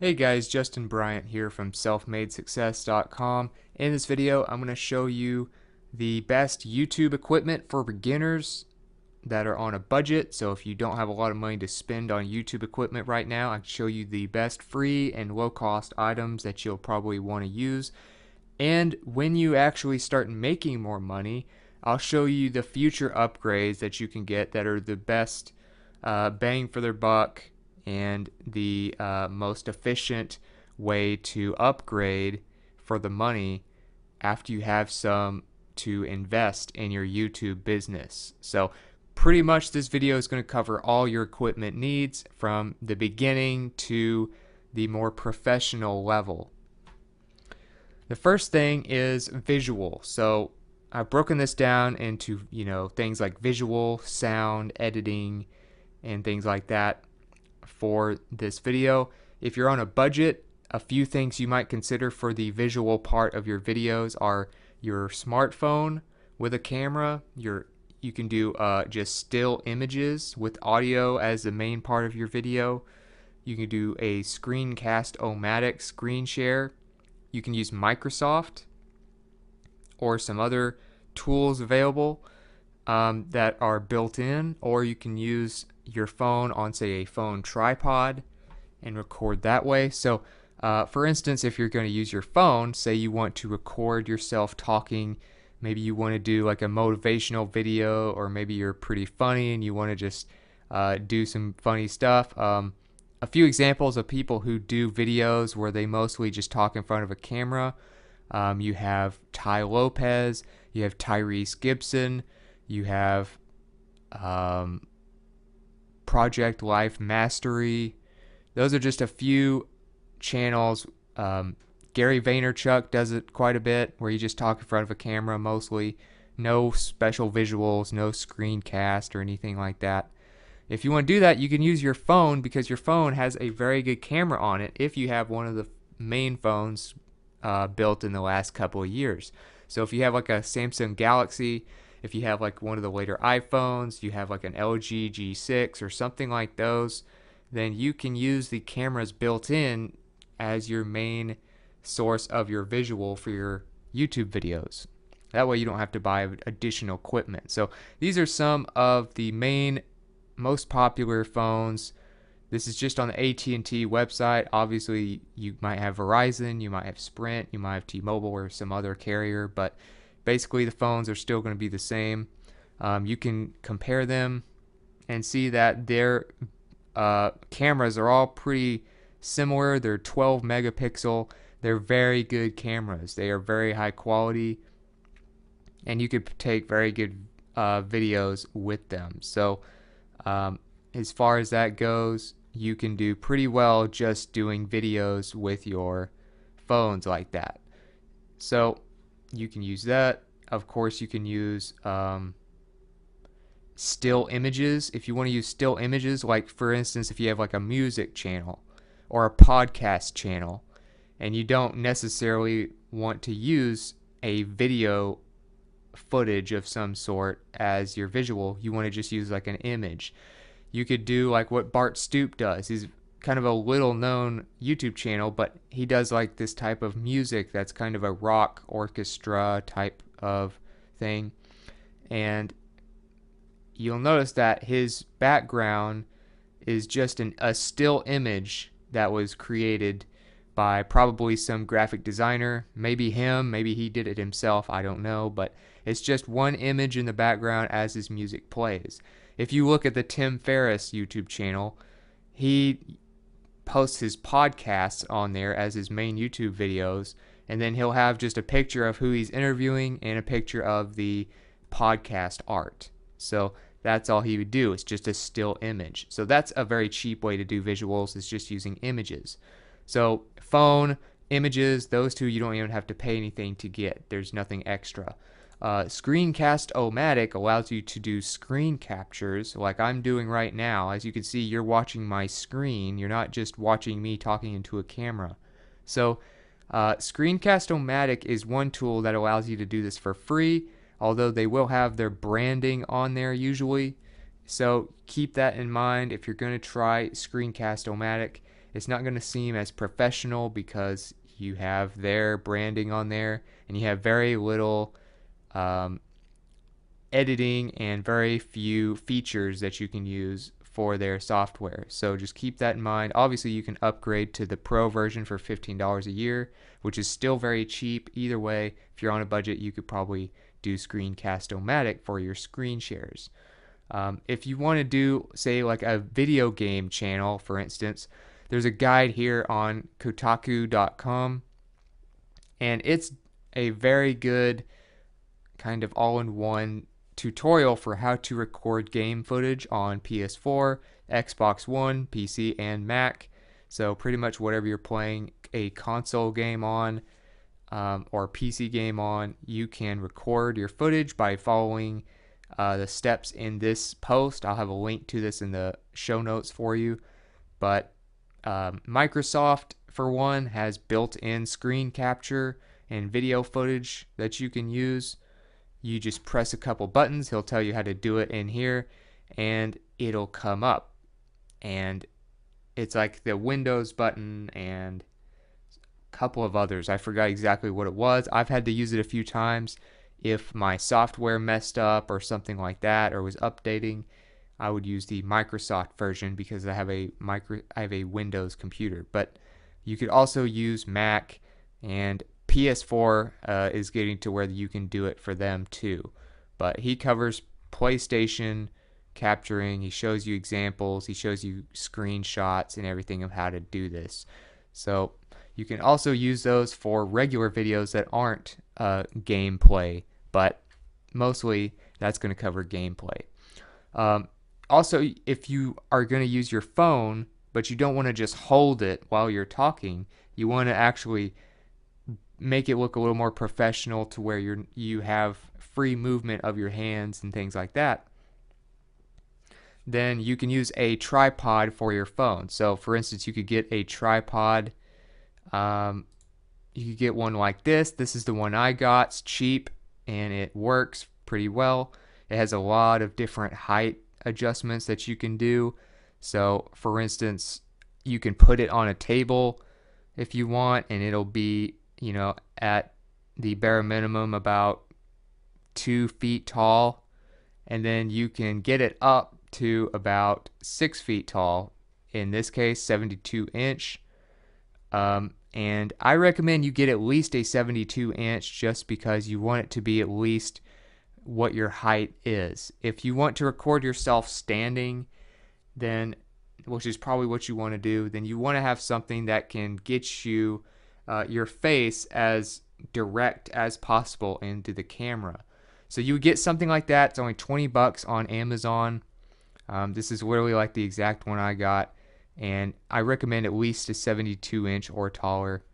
Hey guys, Justin Bryant here from selfmadesuccess.com. In this video, I'm going to show you the best YouTube equipment for beginners that are on a budget. So if you don't have a lot of money to spend on YouTube equipment right now, I can show you the best free and low-cost items that you'll probably want to use. And when you actually start making more money, I'll show you the future upgrades that you can get that are the best bang for their buck and the most efficient way to upgrade for the money after you have some to invest in your YouTube business. So pretty much this video is going to cover all your equipment needs from the beginning to the more professional level. The first thing is visual. So I've broken this down into, things like visual, sound, editing, and things like that for this video. If you're on a budget, a few things you might consider for the visual part of your videos are your smartphone with a camera. You can do just still images with audio as the main part of your video. You can do a screencast-o-matic screen share. You can use Microsoft or some other tools available that are built in, or you can use your phone on, say, a phone tripod and record that way. So for instance, if you're going to use your phone, say you want to record yourself talking, maybe you want to do like a motivational video, or maybe you're pretty funny and you want to just do some funny stuff. A few examples of people who do videos where they mostly just talk in front of a camera. You have Ty Lopez, you have Tyrese Gibson, you have Project Life Mastery. Those are just a few channels. Gary Vaynerchuk does it quite a bit, where you just talk in front of a camera mostly. No special visuals, no screencast or anything like that. If you want to do that, you can use your phone, because your phone has a very good camera on it if you have one of the main phones built in the last couple of years. So if you have like a Samsung Galaxy, if you have like one of the later iPhones, you have like an LG G6 or something like those, then you can use the cameras built in as your main source of your visual for your YouTube videos. That way you don't have to buy additional equipment. So these are some of the main most popular phones. This is just on the AT&T website. Obviously you might have Verizon, you might have Sprint, you might have T-Mobile or some other carrier, but basically the phones are still going to be the same. You can compare them and see that their cameras are all pretty similar. They're 12 megapixel. They're very good cameras. They are very high quality, and you could take very good videos with them. So as far as that goes, you can do pretty well just doing videos with your phones like that. So you can use that. Of course, you can use still images. If you want to use still images, like for instance, if you have like a music channel or a podcast channel, and you don't necessarily want to use a video footage of some sort as your visual, you want to just use like an image, you could do like what Bart Stoop does. He's kind of a little known YouTube channel, but he does like this type of music that's kind of a rock orchestra type of thing. And you'll notice that his background is just a still image that was created by probably some graphic designer, maybe him, maybe he did it himself, I don't know, but it's just one image in the background as his music plays. If you look at the Tim Ferriss YouTube channel, he posts his podcasts on there as his main YouTube videos, and then he'll have just a picture of who he's interviewing and a picture of the podcast art. So that's all he would do. It's just a still image. So that's a very cheap way to do visuals, is just using images. So phone, images, those two you don't even have to pay anything to get. There's nothing extra. Screencast-o-matic allows you to do screen captures like I'm doing right now. As you can see, you're watching my screen. You're not just watching me talking into a camera. So Screencast-o-matic is one tool that allows you to do this for free, although they will have their branding on there usually. So keep that in mind if you're going to try Screencast-O-Matic. It's not going to seem as professional because you have their branding on there and you have very little um, editing and very few features that you can use for their software. So just keep that in mind. Obviously, you can upgrade to the Pro version for $15 a year, which is still very cheap. Either way, if you're on a budget, you could probably do Screencast-O-Matic for your screen shares. If you want to do, say, like a video game channel, for instance, there's a guide here on Kotaku.com, and it's a very good kind of all-in-one tutorial for how to record game footage on PS4, Xbox One, PC, and Mac. So pretty much whatever you're playing a console game on or PC game on, you can record your footage by following the steps in this post. I'll have a link to this in the show notes for you. But Microsoft, for one, has built-in screen capture and video footage that you can use. You just press a couple buttons. He'll tell you how to do it in here, and it'll come up. And it's like the Windows button and a couple of others. I forgot exactly what it was. I've had to use it a few times. If my software messed up or something like that, or was updating, I would use the Microsoft version because I have a Windows computer. But you could also use Mac, and PS4 is getting to where you can do it for them too. But he covers PlayStation capturing. He shows you examples. He shows you screenshots and everything of how to do this. So you can also use those for regular videos that aren't gameplay, but mostly that's going to cover gameplay. Also, if you are going to use your phone, but you don't want to just hold it while you're talking, you want to actually make it look a little more professional to where you have free movement of your hands and things like that, then you can use a tripod for your phone. So for instance, you could get a tripod. You could get one like this. This is the one I got. It's cheap and it works pretty well. It has a lot of different height adjustments that you can do. So for instance, you can put it on a table if you want, and it'll be, at the bare minimum about 2 feet tall, and then you can get it up to about 6 feet tall, in this case 72 inch. And I recommend you get at least a 72 inch just because you want it to be at least what your height is. If you want to record yourself standing, then, which is probably what you want to do, then you want to have something that can get you your face as direct as possible into the camera. So you would get something like that. It's only $20 on Amazon. This is literally like the exact one I got, and I recommend at least a 72 inch or taller.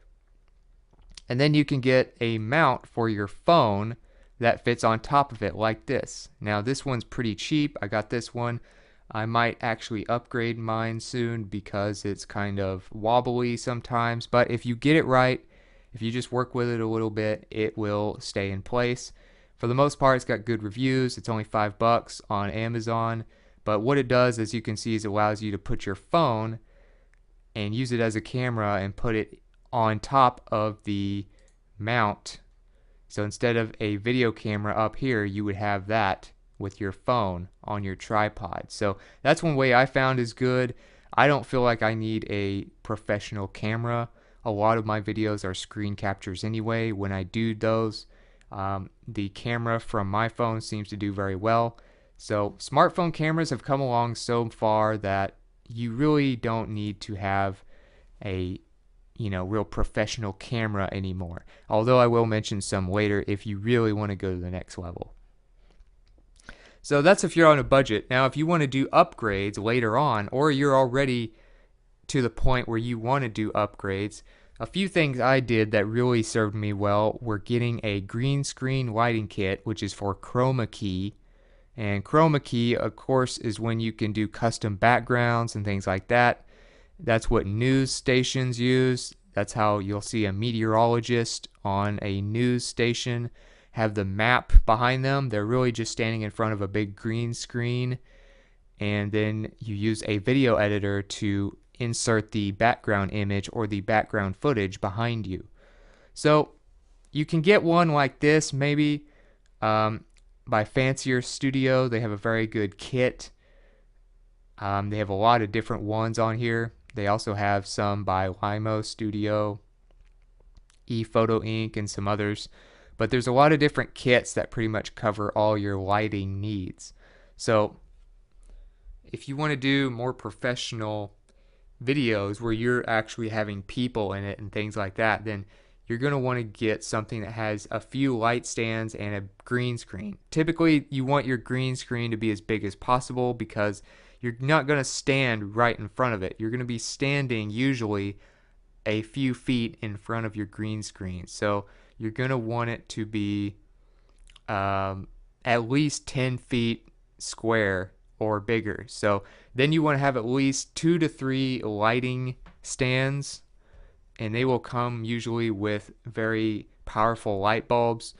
And then you can get a mount for your phone that fits on top of it like this. Now this one's pretty cheap. I got this one. I might actually upgrade mine soon because it's kind of wobbly sometimes, but if you get it right, if you just work with it a little bit, it will stay in place. For the most part, it's got good reviews. It's only $5 on Amazon, but what it does, as you can see, is it allows you to put your phone and use it as a camera and put it on top of the mount. So instead of a video camera up here, you would have that with your phone on your tripod. So that's one way I found is good. I don't feel like I need a professional camera. A lot of my videos are screen captures anyway. When I do those, the camera from my phone seems to do very well. So smartphone cameras have come along so far that you really don't need to have a real professional camera anymore. Although I will mention some later if you really want to go to the next level. So that's if you're on a budget. Now, if you want to do upgrades later on, or you're already to the point where you want to do upgrades, a few things I did that really served me well were getting a green screen lighting kit, which is for chroma key. And chroma key, of course, is when you can do custom backgrounds and things like that. That's what news stations use. That's how you'll see a meteorologist on a news station have the map behind them. They're really just standing in front of a big green screen, and then you use a video editor to insert the background image or the background footage behind you. So you can get one like this maybe by Fancier Studio. They have a very good kit. They have a lot of different ones on here. They also have some by Limo Studio, ePhoto Inc., and some others. But there's a lot of different kits that pretty much cover all your lighting needs. So if you want to do more professional videos where you're actually having people in it and things like that, then you're going to want to get something that has a few light stands and a green screen. Typically, you want your green screen to be as big as possible because you're not going to stand right in front of it. You're going to be standing usually a few feet in front of your green screen. So you're going to want it to be at least 10 feet square or bigger. So then you want to have at least 2 to 3 lighting stands, and they will come usually with very powerful light bulbs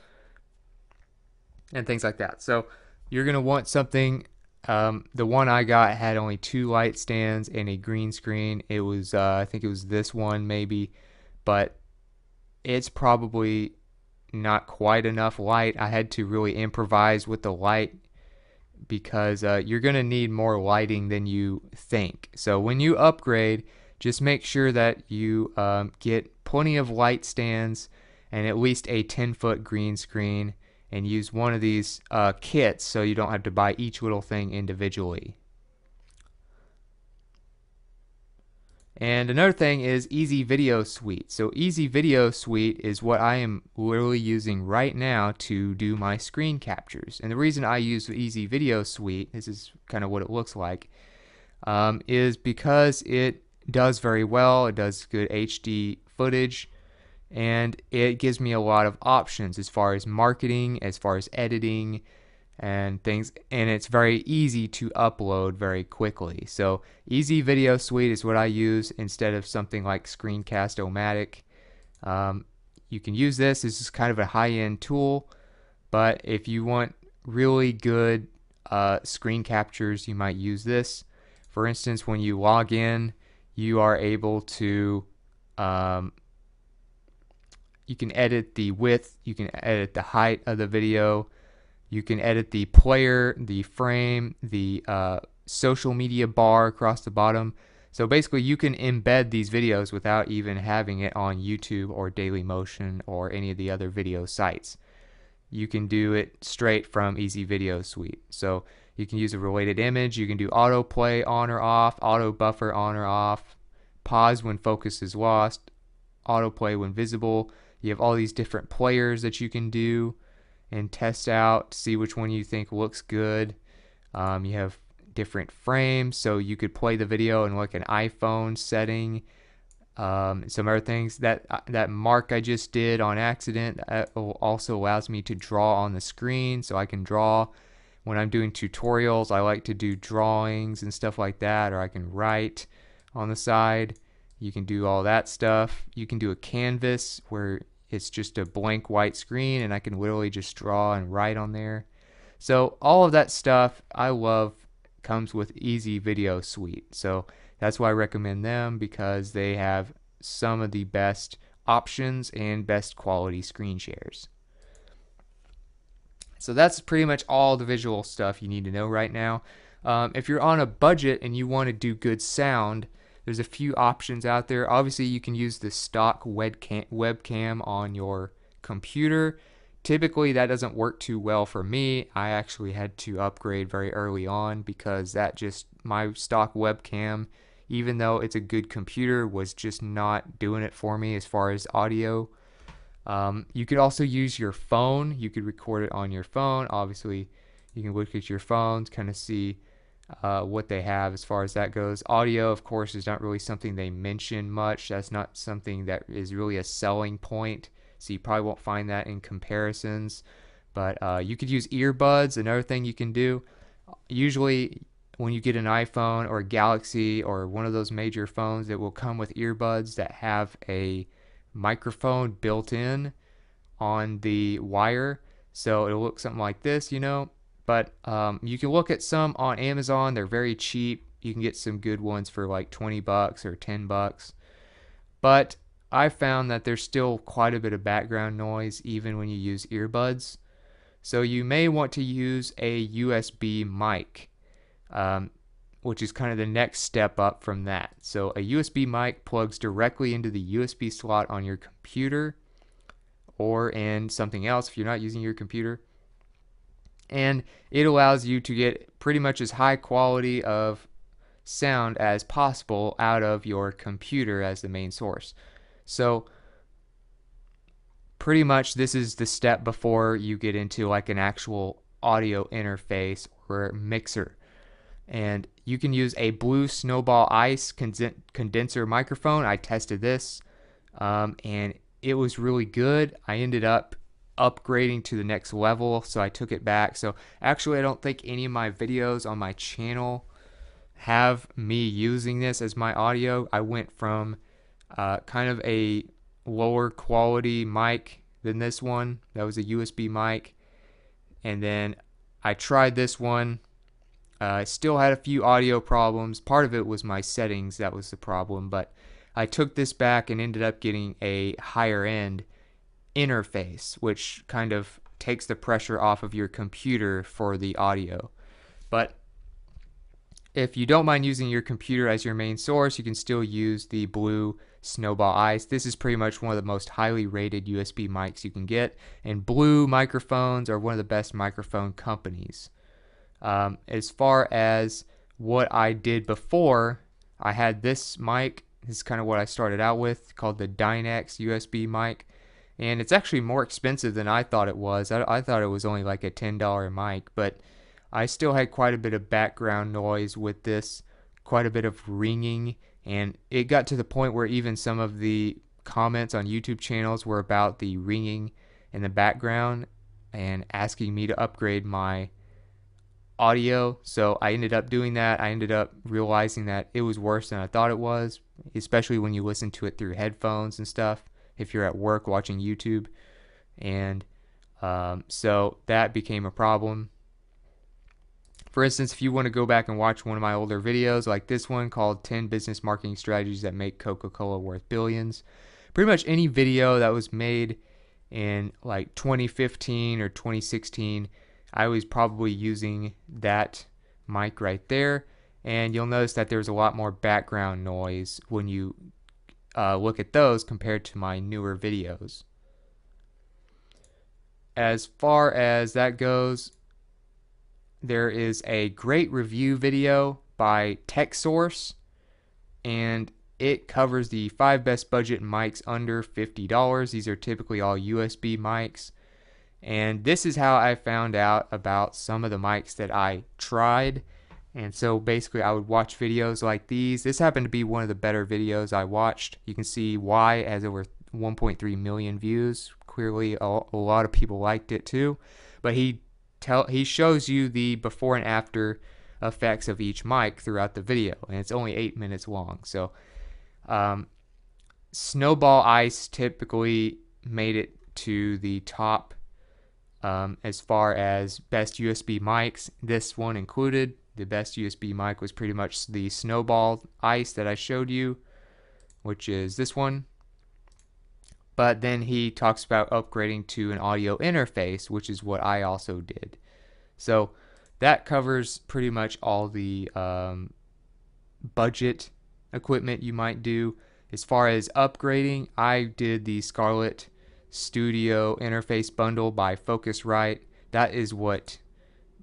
and things like that. So you're going to want something. The one I got had only 2 light stands and a green screen. It was I think it was this one maybe, but it's probably not quite enough light. I had to really improvise with the light because you're going to need more lighting than you think. So when you upgrade, just make sure that you get plenty of light stands and at least a 10-foot green screen, and use one of these kits so you don't have to buy each little thing individually. And another thing is Easy Video Suite. So Easy Video Suite is what I am literally using right now to do my screen captures. And the reason I use Easy Video Suite, this is kind of what it looks like, is because it does very well. It does good HD footage, and it gives me a lot of options as far as marketing, as far as editing and things, and it's very easy to upload very quickly. So Easy Video Suite is what I use instead of something like Screencast-O-Matic. You can use this. This is kind of a high-end tool, but if you want really good screen captures, you might use this. For instance, when you log in, you are able to you can edit the width, you can edit the height of the video, you can edit the player, the frame, the social media bar across the bottom. So basically you can embed these videos without even having it on YouTube or Dailymotion or any of the other video sites. You can do it straight from Easy Video Suite. So you can use a related image, you can do autoplay on or off, auto buffer on or off, pause when focus is lost, autoplay when visible. You have all these different players that you can do and test out to see which one you think looks good. You have different frames, so you could play the video in like an iPhone setting. Some other things, that mark I just did on accident also allows me to draw on the screen, so I can draw. When I'm doing tutorials, I like to do drawings and stuff like that, or I can write on the side. You can do all that stuff. You can do a canvas where it's just a blank white screen and I can literally just draw and write on there. So all of that stuff I love comes with Easy Video Suite. So that's why I recommend them, because they have some of the best options and best quality screen shares. So that's pretty much all the visual stuff you need to know right now. If you're on a budget and you want to do good sound, there's a few options out there. Obviously, you can use the stock webcam on your computer. Typically, that doesn't work too well for me. I actually had to upgrade very early on because my stock webcam, even though it's a good computer, was just not doing it for me as far as audio. You could also use your phone. You could record it on your phone. Obviously, you can look at your phone to kind of see what they have as far as that goes. Audio, of course, is not really something they mention much. That's not something that is really a selling point, so you probably won't find that in comparisons. But you could use earbuds. Another thing you can do, usually when you get an iPhone or a Galaxy or one of those major phones, it will come with earbuds that have a microphone built in on the wire. So it'll look something like this, you know. But you can look at some on Amazon. They're very cheap. You can get some good ones for like 20 bucks or 10 bucks. But I found that there's still quite a bit of background noise even when you use earbuds. So you may want to use a USB mic, which is kind of the next step up from that. So a USB mic plugs directly into the USB slot on your computer or in something else if you're not using your computer. And it allows you to get pretty much as high quality of sound as possible out of your computer as the main source. So pretty much this is the step before you get into like an actual audio interface or mixer. And you can use a Blue Snowball Ice condenser microphone. I tested this and it was really good. I ended up upgrading to the next level, so I took it back. So actually I don't think any of my videos on my channel have me using this as my audio. I went from kind of a lower quality mic than this one. That was a USB mic. And then I tried this one. I still had a few audio problems. Part of it was my settings that was the problem, but I took this back and ended up getting a higher end interface, which kind of takes the pressure off of your computer for the audio. But if you don't mind using your computer as your main source, you can still use the Blue Snowball Ice. This is pretty much one of the most highly rated USB mics you can get, and Blue microphones are one of the best microphone companies. As far as what I did before, I had this mic. This is kind of what I started out with, called the Dynex USB mic. And it's actually more expensive than I thought it was. I thought it was only like a $10 mic, but I still had quite a bit of background noise with this, quite a bit of ringing, and it got to the point where even some of the comments on YouTube channels were about the ringing in the background and asking me to upgrade my audio. So I ended up doing that. I ended up realizing that it was worse than I thought it was, especially when you listen to it through headphones and stuff if you're at work watching YouTube. And so that became a problem. For instance, if you want to go back and watch one of my older videos like this one called 10 Business Marketing Strategies That Make Coca-Cola Worth Billions, pretty much any video that was made in like 2015 or 2016, I was probably using that mic right there. And you'll notice that there's a lot more background noise when you look at those compared to my newer videos. As far as that goes, there is a great review video by TechSource, and it covers the 5 best budget mics under $50. These are typically all USB mics. And this is how I found out about some of the mics that I tried. And so basically I would watch videos like these. This happened to be one of the better videos I watched. You can see why it has over 1.3 million views. Clearly a lot of people liked it too. But he shows you the before and after effects of each mic throughout the video, and it's only 8 minutes long. So Snowball Ice typically made it to the top as far as best USB mics. This one included. The best USB mic was pretty much the Snowball Ice that I showed you, which is this one. But then he talks about upgrading to an audio interface, which is what I also did. So that covers pretty much all the budget equipment you might do. As far as upgrading, I did the Scarlett Studio Interface Bundle by Focusrite. That is what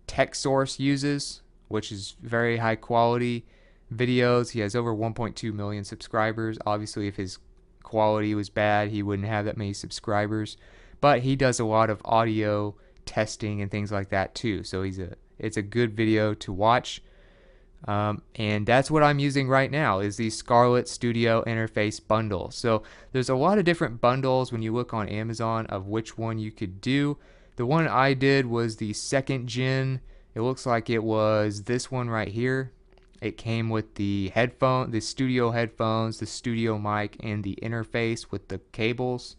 TechSource uses, which is very high quality videos. He has over 1.2 million subscribers. Obviously, if his quality was bad, he wouldn't have that many subscribers. But he does a lot of audio testing and things like that too. So it's a good video to watch. And that's what I'm using right now is the Scarlett Studio Interface Bundle. So there's a lot of different bundles when you look on Amazon of which one you could do. The one I did was the 2nd gen. It looks like it was this one right here. It came with the studio headphones, the studio mic, and the interface with the cables.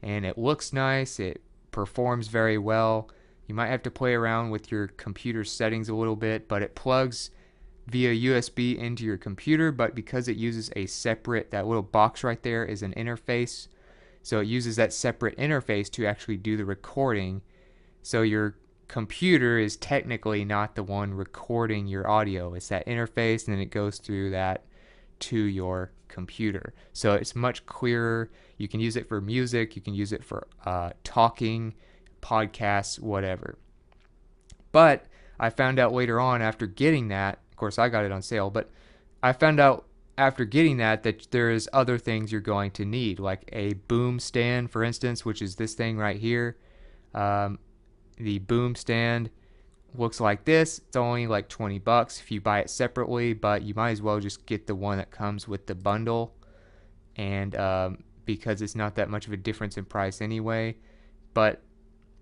And it looks nice. It performs very well. You might have to play around with your computer settings a little bit, but it plugs via USB into your computer, but because it uses a separate, that little box right there is an interface, so it uses that separate interface to actually do the recording. So your computer is technically not the one recording your audio. It's that interface, and then it goes through that to your computer. So it's much clearer. You can use it for music, you can use it for talking, podcasts, whatever. But I found out later on after getting that, of course I got it on sale, but I found out after getting that there's other things you're going to need, like a boom stand, for instance, which is this thing right here. The boom stand looks like this. It's only like 20 bucks if you buy it separately, but you might as well just get the one that comes with the bundle, and because it's not that much of a difference in price anyway. But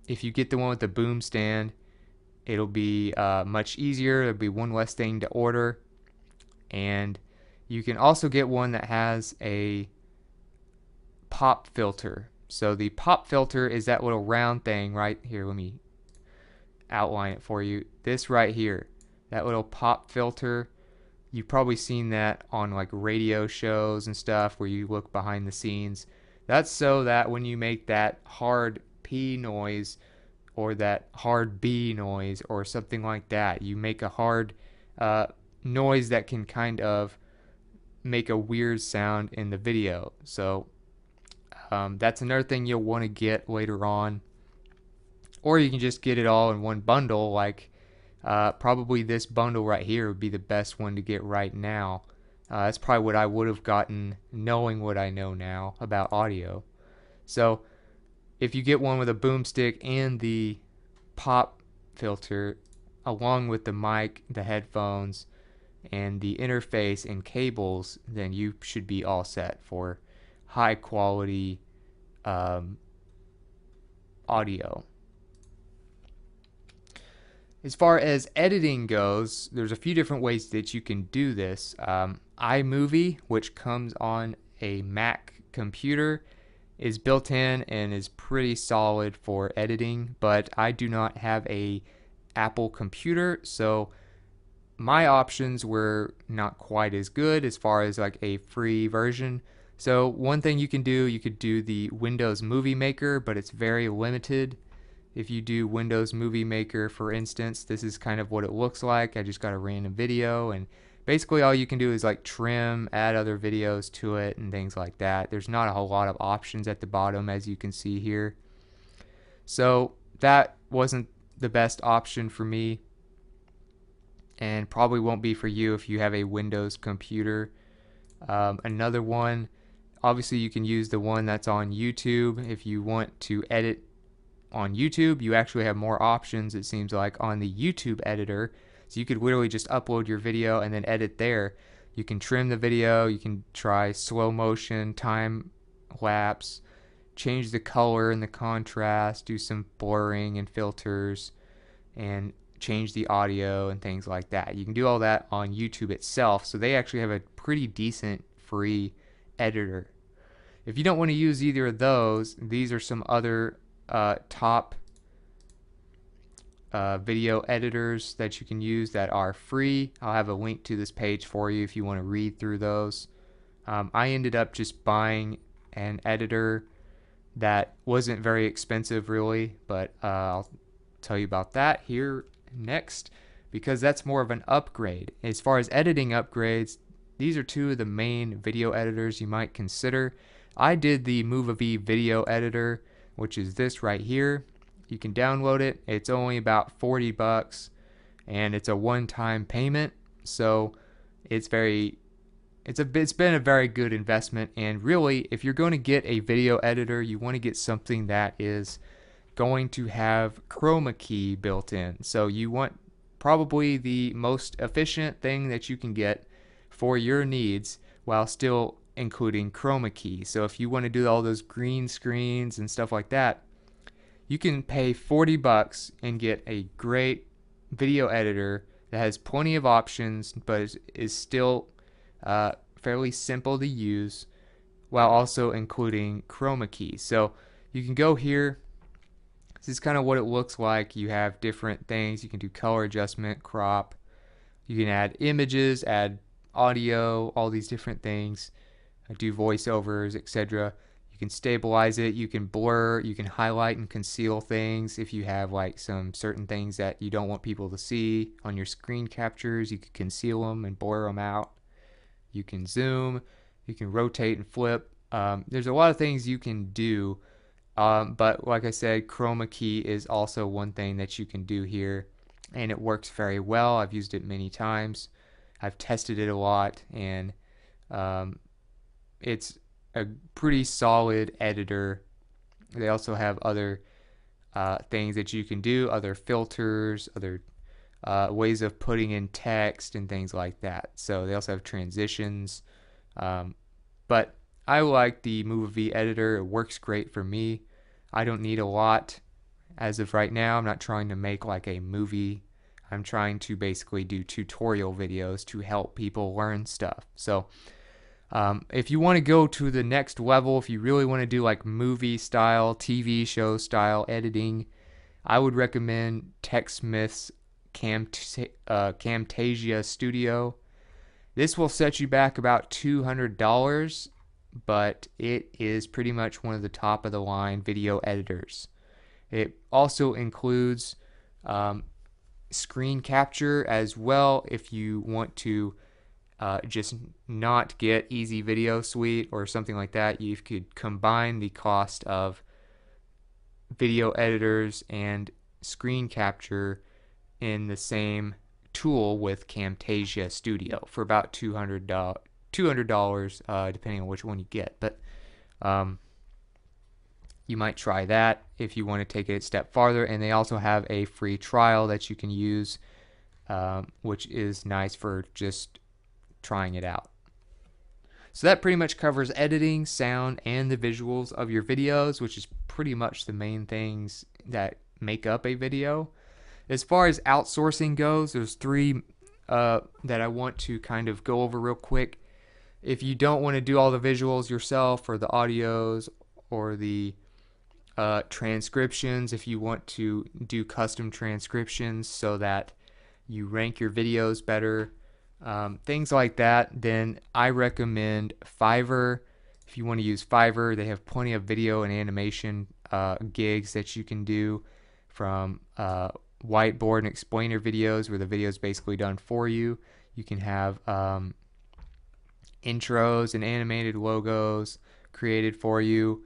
if you get the one with the boom stand, it'll be much easier. There'll be one less thing to order, and you can also get one that has a pop filter. So the pop filter is that little round thing right here. Let me outline it for you. This right here, that little pop filter, you've probably seen that on like radio shows and stuff where you look behind the scenes. That's so that when you make that hard P noise or that hard B noise or something like that, you make a hard noise that can kind of make a weird sound in the video. So that's another thing you'll want to get later on. Or you can just get it all in one bundle, like probably this bundle right here would be the best one to get right now. That's probably what I would have gotten knowing what I know now about audio. So if you get one with a boomstick and the pop filter, along with the mic, the headphones, and the interface and cables, then you should be all set for high quality audio. As far as editing goes, there's a few different ways that you can do this. iMovie, which comes on a Mac computer, is built in and is pretty solid for editing, but I do not have a Apple computer, so my options were not quite as good as far as like a free version. So one thing you can do, you could do the Windows Movie Maker, but it's very limited. If you do Windows Movie Maker, for instance, this is kind of what it looks like. I just got a random video, and basically all you can do is like trim, add other videos to it, and things like that. There's not a whole lot of options at the bottom, as you can see here. So that wasn't the best option for me, and probably won't be for you if you have a Windows computer. Another one, obviously you can use the one that's on YouTube. If you want to edit on YouTube, you actually have more options, it seems like, on the YouTube editor. So you could literally just upload your video and then edit there. You can trim the video, you can try slow motion, time lapse, change the color and the contrast, do some blurring and filters, and change the audio and things like that. You can do all that on YouTube itself, so they actually have a pretty decent free editor. If you don't want to use either of those, these are some other top video editors that you can use that are free. I'll have a link to this page for you if you want to read through those. I ended up just buying an editor that wasn't very expensive really, but I'll tell you about that here next, because that's more of an upgrade. As far as editing upgrades, these are two of the main video editors you might consider. I did the Movie video editor, which is this right here. You can download it. It's only about 40 bucks, and it's a one-time payment, so it's been a very good investment. And really, if you're going to get a video editor, you want to get something that is going to have chroma key built in. So you want probably the most efficient thing that you can get for your needs while still including chroma key. So if you want to do all those green screens and stuff like that, you can pay 40 bucks and get a great video editor that has plenty of options, but is still fairly simple to use while also including chroma key. So you can go here, This is kind of what it looks like. You have different things. You can do color adjustment, crop. You can add images, add audio, all these different things. Do voiceovers, etc. You can stabilize it, you can blur, you can highlight and conceal things if you have like some certain things that you don't want people to see on your screen captures. You can conceal them and blur them out. You can zoom, you can rotate and flip. There's a lot of things you can do, but like I said, chroma key is also one thing that you can do here, and it works very well. I've used it many times. I've tested it a lot, and it's a pretty solid editor. They also have other things that you can do, other filters, other ways of putting in text and things like that. So they also have transitions. But I like the Movie editor. It works great for me. I don't need a lot as of right now. I'm not trying to make like a movie. I'm trying to basically do tutorial videos to help people learn stuff. So if you want to go to the next level, if you really want to do like movie style, TV show style editing, I would recommend TechSmith's Camtasia Studio. This will set you back about $200, but it is pretty much one of the top of the line video editors. It also includes screen capture as well if you want to just not get Easy Video Suite or something like that. You could combine the cost of video editors and screen capture in the same tool with Camtasia Studio for about $200, depending on which one you get. But you might try that if you want to take it a step farther. And they also have a free trial that you can use, which is nice for just trying it out. So that pretty much covers editing, sound, and the visuals of your videos, which is pretty much the main things that make up a video. As far as outsourcing goes, there's three that I want to kind of go over real quick. If you don't want to do all the visuals yourself, or the audios, or the transcriptions, if you want to do custom transcriptions so that you rank your videos better, things like that, then I recommend Fiverr. If you want to use Fiverr, they have plenty of video and animation gigs that you can do, from whiteboard and explainer videos where the video is basically done for you. You can have intros and animated logos created for you.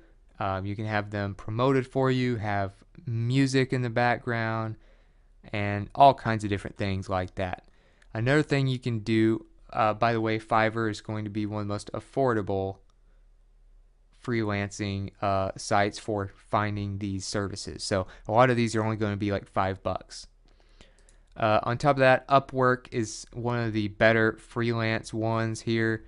You can have them promoted for you, have music in the background, and all kinds of different things like that. Another thing you can do, by the way, Fiverr is going to be one of the most affordable freelancing sites for finding these services. So a lot of these are only going to be like $5. On top of that, Upwork is one of the better freelance ones here.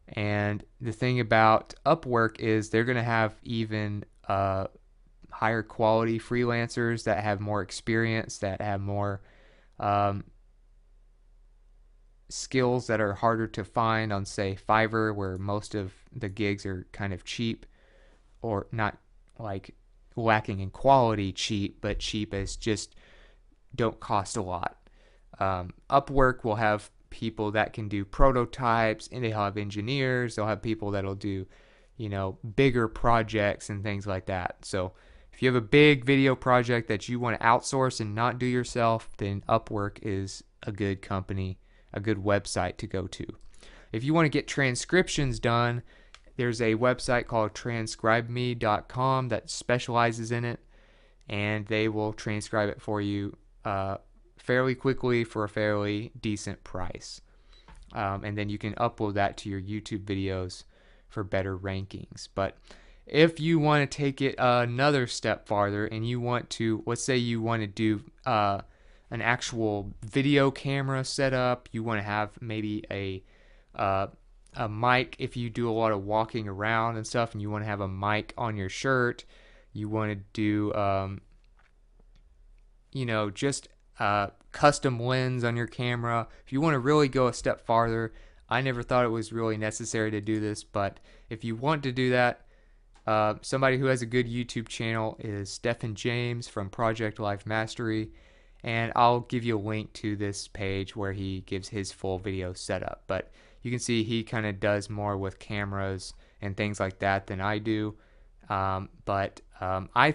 And the thing about Upwork is they're going to have even higher quality freelancers that have more experience, that have more skills that are harder to find on, say, Fiverr, where most of the gigs are kind of cheap, or not like lacking in quality cheap, but cheap as just don't cost a lot. Upwork will have people that can do prototypes, and they'll have engineers, they'll have people that'll do, bigger projects and things like that. So if you have a big video project that you want to outsource and not do yourself, then Upwork is a good company, a good website to go to. If you want to get transcriptions done, there's a website called transcribeme.com that specializes in it, and they will transcribe it for you fairly quickly for a fairly decent price. And then you can upload that to your YouTube videos for better rankings. But if you want to take it another step farther, and you want to, let's say you want to do an actual video camera setup, you want to have maybe a mic if you do a lot of walking around and stuff, and you want to have a mic on your shirt, you want to do just custom lens on your camera. If you want to really go a step farther, I never thought it was really necessary to do this, but if you want to do that, Somebody who has a good YouTube channel is Stephen James from Project Life Mastery, and I'll give you a link to this page where he gives his full video setup. But you can see he kind of does more with cameras and things like that than I do. I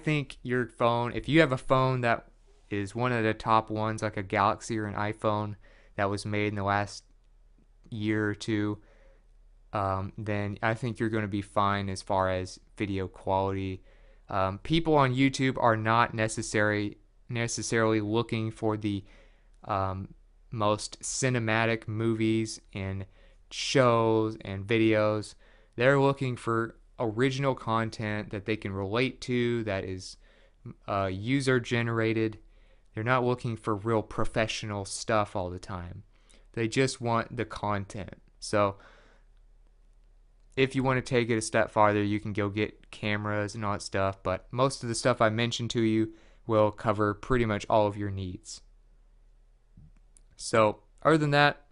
think your phone, if you have a phone that is one of the top ones, like a Galaxy or an iPhone that was made in the last year or two, then I think you're going to be fine as far as video quality. People on YouTube are not necessarily looking for the most cinematic movies and shows and videos. They're looking for original content that they can relate to, that is user generated. They're not looking for real professional stuff all the time. They just want the content. So if you want to take it a step farther, you can go get cameras and all that stuff, but most of the stuff I mentioned to you will cover pretty much all of your needs. So other than that,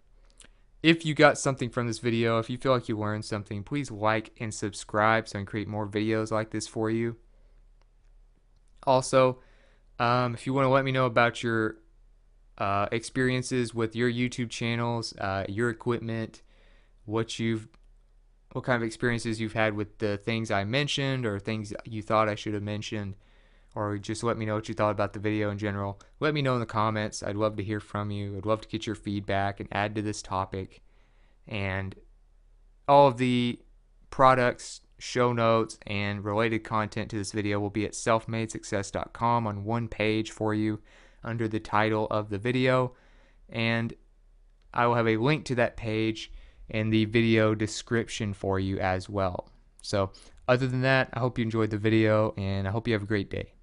if you got something from this video, if you feel like you learned something, please like and subscribe so I can create more videos like this for you. Also, if you want to let me know about your experiences with your YouTube channels, your equipment, what kind of experiences you've had with the things I mentioned or things you thought I should have mentioned, or just let me know what you thought about the video in general. Let me know in the comments. I'd love to hear from you. I'd love to get your feedback and add to this topic. And all of the products, show notes, and related content to this video will be at selfmadesuccess.com on one page for you under the title of the video. And I will have a link to that page in the video description for you as well. So other than that, I hope you enjoyed the video, and I hope you have a great day.